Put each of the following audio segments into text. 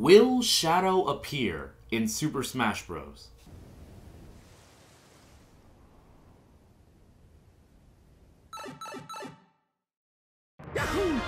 Will Shadow appear in Super Smash Bros? Yahoo!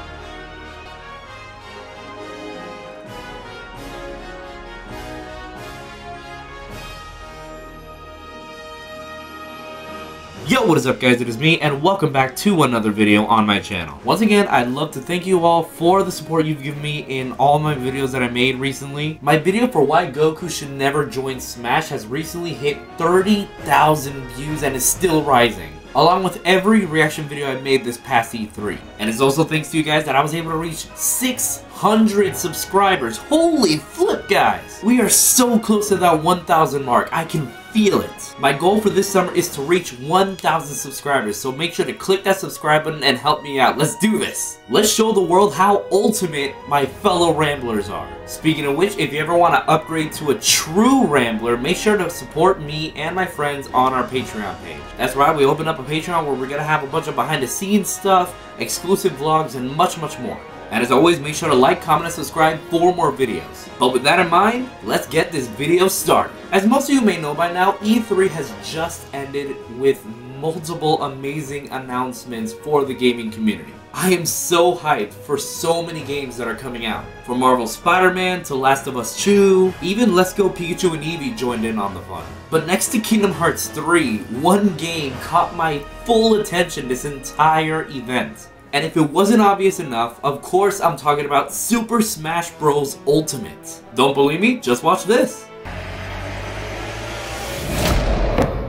Yo, what is up guys, it is me, and welcome back to another video on my channel. Once again, I'd love to thank you all for the support you've given me in all my videos that I made recently. My video for why Goku should never join Smash has recently hit 30,000 views and is still rising, along with every reaction video I made this past E3. And it's also thanks to you guys that I was able to reach 600 subscribers. Holy flip, guys! We are so close to that 1,000 mark. I can feel it. My goal for this summer is to reach 1,000 subscribers, so make sure to click that subscribe button and help me out. Let's do this. Let's show the world how ultimate my fellow Ramblers are. Speaking of which, if you ever want to upgrade to a true Rambler, make sure to support me and my friends on our Patreon page. That's right, we opened up a Patreon where we're going to have a bunch of behind the scenes stuff, exclusive vlogs, and much more. And as always, make sure to like, comment, and subscribe for more videos. But with that in mind, let's get this video started. As most of you may know by now, E3 has just ended with multiple amazing announcements for the gaming community. I am so hyped for so many games that are coming out. From Marvel's Spider-Man to Last of Us 2, even Let's Go Pikachu and Eevee joined in on the fun. But next to Kingdom Hearts 3, one game caught my full attention this entire event. And if it wasn't obvious enough, of course I'm talking about Super Smash Bros. Ultimate. Don't believe me? Just watch this.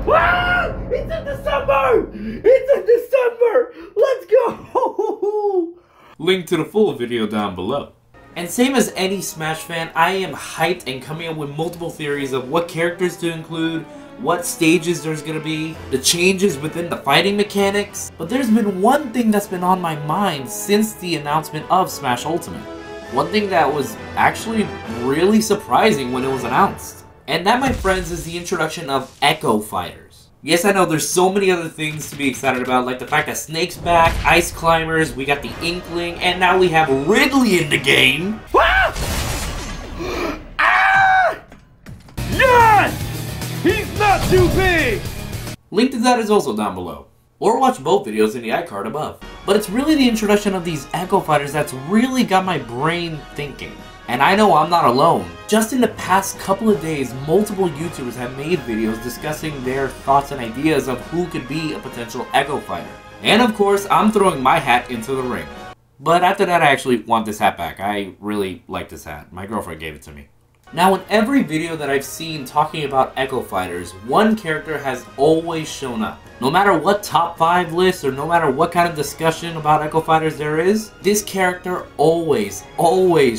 Ah! It's in December! It's in December! Let's go! Link to the full video down below. And same as any Smash fan, I am hyped and coming up with multiple theories of what characters to include, what stages there's gonna be, the changes within the fighting mechanics. But there's been one thing that's been on my mind since the announcement of Smash Ultimate. One thing that was actually really surprising when it was announced. And that, my friends, is the introduction of Echo Fighters. Yes, I know there's so many other things to be excited about, like the fact that Snake's back, Ice Climbers, we got the Inkling, and now we have Ridley in the game. Ah! Ah! Yes! He's not too big! Link to that is also down below. Or watch both videos in the iCard above. But it's really the introduction of these Echo Fighters that's really got my brain thinking. And I know I'm not alone. Just in the past couple of days, multiple YouTubers have made videos discussing their thoughts and ideas of who could be a potential Echo Fighter. And of course, I'm throwing my hat into the ring. But after that, I actually want this hat back. I really like this hat. My girlfriend gave it to me. Now, in every video that I've seen talking about Echo Fighters, one character has always shown up. No matter what top 5 list or no matter what kind of discussion about Echo Fighters there is, this character always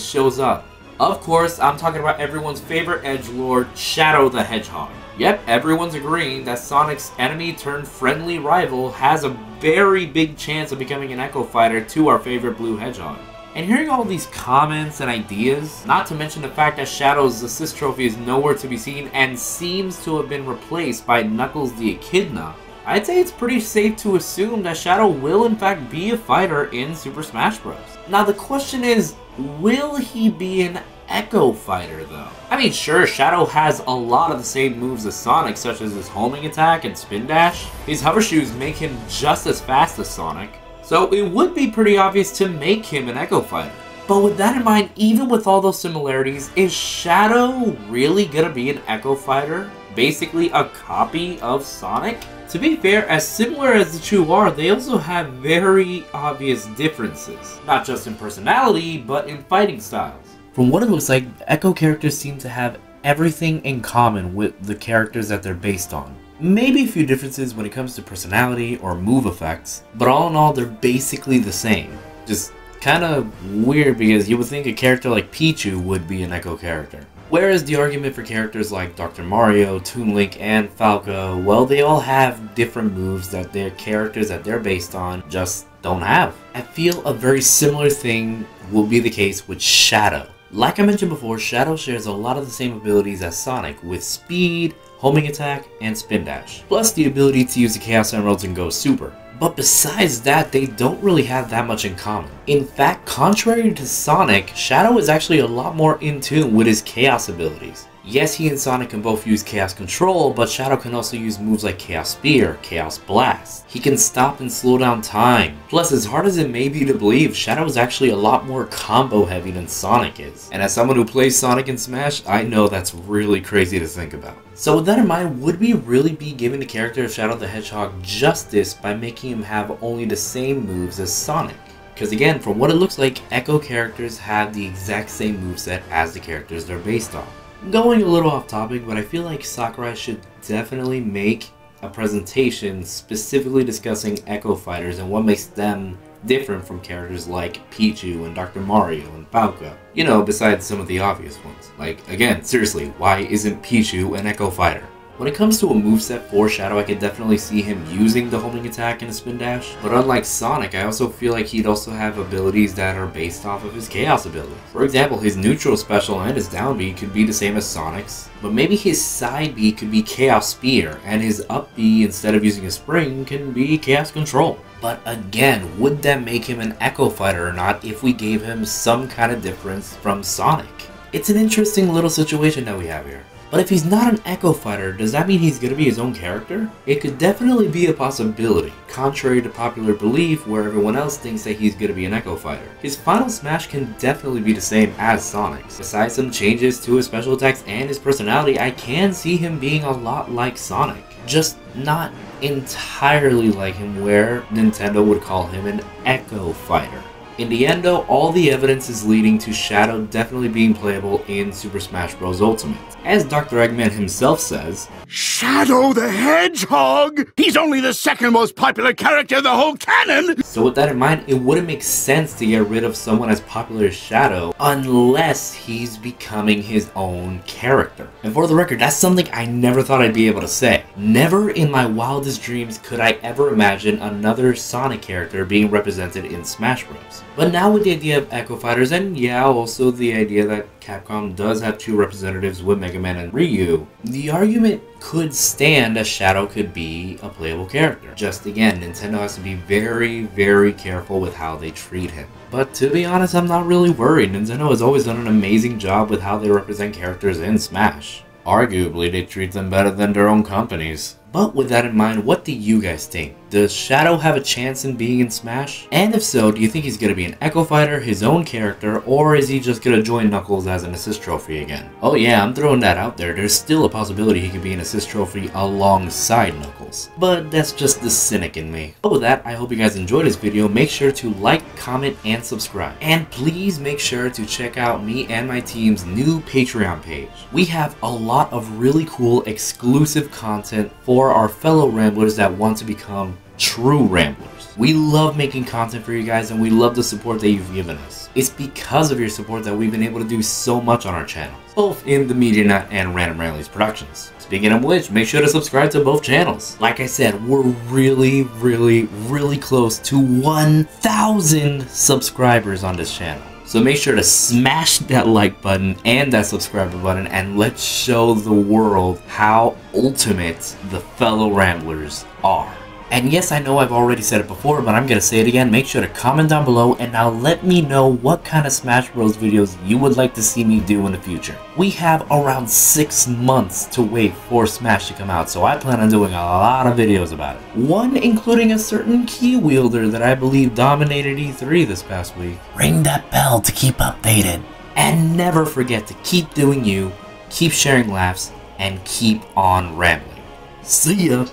shows up. Of course, I'm talking about everyone's favorite edgelord, Shadow the Hedgehog. Yep, everyone's agreeing that Sonic's enemy turned friendly rival has a very big chance of becoming an Echo Fighter to our favorite blue hedgehog. And hearing all these comments and ideas, not to mention the fact that Shadow's assist trophy is nowhere to be seen and seems to have been replaced by Knuckles the Echidna, I'd say it's pretty safe to assume that Shadow will in fact be a fighter in Super Smash Bros. Now the question is, will he be an Echo Fighter though? I mean sure, Shadow has a lot of the same moves as Sonic, such as his homing attack and spin dash. His hover shoes make him just as fast as Sonic. So it would be pretty obvious to make him an Echo Fighter. But with that in mind, even with all those similarities, is Shadow really gonna be an Echo Fighter? Basically a copy of Sonic? To be fair, as similar as the two are, they also have very obvious differences. Not just in personality, but in fighting styles. From what it looks like, the Echo characters seem to have everything in common with the characters that they're based on. Maybe a few differences when it comes to personality or move effects, but all in all they're basically the same. Just kinda weird because you would think a character like Pichu would be an Echo character. Whereas the argument for characters like Dr. Mario, Toon Link, and Falco, well, they all have different moves that their characters that they're based on just don't have. I feel a very similar thing will be the case with Shadow. Like I mentioned before, Shadow shares a lot of the same abilities as Sonic, with speed, homing attack, and spin dash, plus the ability to use the Chaos Emeralds and go super. But besides that, they don't really have that much in common. In fact, contrary to Sonic, Shadow is actually a lot more in tune with his Chaos abilities. Yes, he and Sonic can both use Chaos Control, but Shadow can also use moves like Chaos Spear, Chaos Blast. He can stop and slow down time. Plus, as hard as it may be to believe, Shadow is actually a lot more combo heavy than Sonic is. And as someone who plays Sonic in Smash, I know that's really crazy to think about. So with that in mind, would we really be giving the character of Shadow the Hedgehog justice by making him have only the same moves as Sonic? Because again, from what it looks like, Echo characters have the exact same moveset as the characters they're based on. Going a little off topic, but I feel like Sakurai should definitely make a presentation specifically discussing Echo Fighters and what makes them different from characters like Pichu and Dr. Mario and Falcon. You know, besides some of the obvious ones. Like, again, seriously, why isn't Pichu an Echo Fighter? When it comes to a moveset for Shadow, I could definitely see him using the homing attack and a spin dash. But unlike Sonic, I also feel like he'd also have abilities that are based off of his Chaos abilities. For example, his neutral special and his down B could be the same as Sonic's, but maybe his side B could be Chaos Spear, and his up B, instead of using a spring, can be Chaos Control. But again, would that make him an Echo Fighter or not if we gave him some kind of difference from Sonic? It's an interesting little situation that we have here. But if he's not an Echo Fighter, does that mean he's going to be his own character? It could definitely be a possibility, contrary to popular belief where everyone else thinks that he's going to be an Echo Fighter. His final smash can definitely be the same as Sonic's. Besides some changes to his special attacks and his personality, I can see him being a lot like Sonic. Just not entirely like him, where Nintendo would call him an Echo Fighter. In the end though, all the evidence is leading to Shadow definitely being playable in Super Smash Bros. Ultimate. As Dr. Eggman himself says, Shadow the Hedgehog! He's only the second most popular character in the whole canon! So with that in mind, it wouldn't make sense to get rid of someone as popular as Shadow unless he's becoming his own character. And for the record, that's something I never thought I'd be able to say. Never in my wildest dreams could I ever imagine another Sonic character being represented in Smash Bros. But now with the idea of Echo Fighters, and yeah, also the idea that Capcom does have two representatives with Mega Man and Ryu, the argument could stand that Shadow could be a playable character. Just again, Nintendo has to be very, very careful with how they treat him. But to be honest, I'm not really worried. Nintendo has always done an amazing job with how they represent characters in Smash. Arguably, they treat them better than their own companies. But with that in mind, what do you guys think? Does Shadow have a chance in being in Smash? And if so, do you think he's going to be an Echo Fighter, his own character, or is he just going to join Knuckles as an assist trophy again? Oh yeah, I'm throwing that out there. There's still a possibility he could be an assist trophy alongside Knuckles. But that's just the cynic in me. But with that, I hope you guys enjoyed this video. Make sure to like, comment, and subscribe. And please make sure to check out me and my team's new Patreon page. We have a lot of really cool exclusive content for our fellow ramblers that want to become true ramblers. We love making content for you guys, and we love the support that you've given us. It's because of your support that we've been able to do so much on our channel, both in the Media Nut and Random Ramblings productions. Speaking of which, make sure to subscribe to both channels. Like I said, we're really close to 1,000 subscribers on this channel. So make sure to smash that like button and that subscribe button, and let's show the world how ultimate the fellow ramblers are. And yes, I know I've already said it before, but I'm gonna say it again. Make sure to comment down below and now let me know what kind of Smash Bros videos you would like to see me do in the future. We have around 6 months to wait for Smash to come out, so I plan on doing a lot of videos about it. One including a certain key wielder that I believe dominated E3 this past week. Ring that bell to keep updated. And never forget to keep doing you, keep sharing laughs, and keep on rambling. See ya!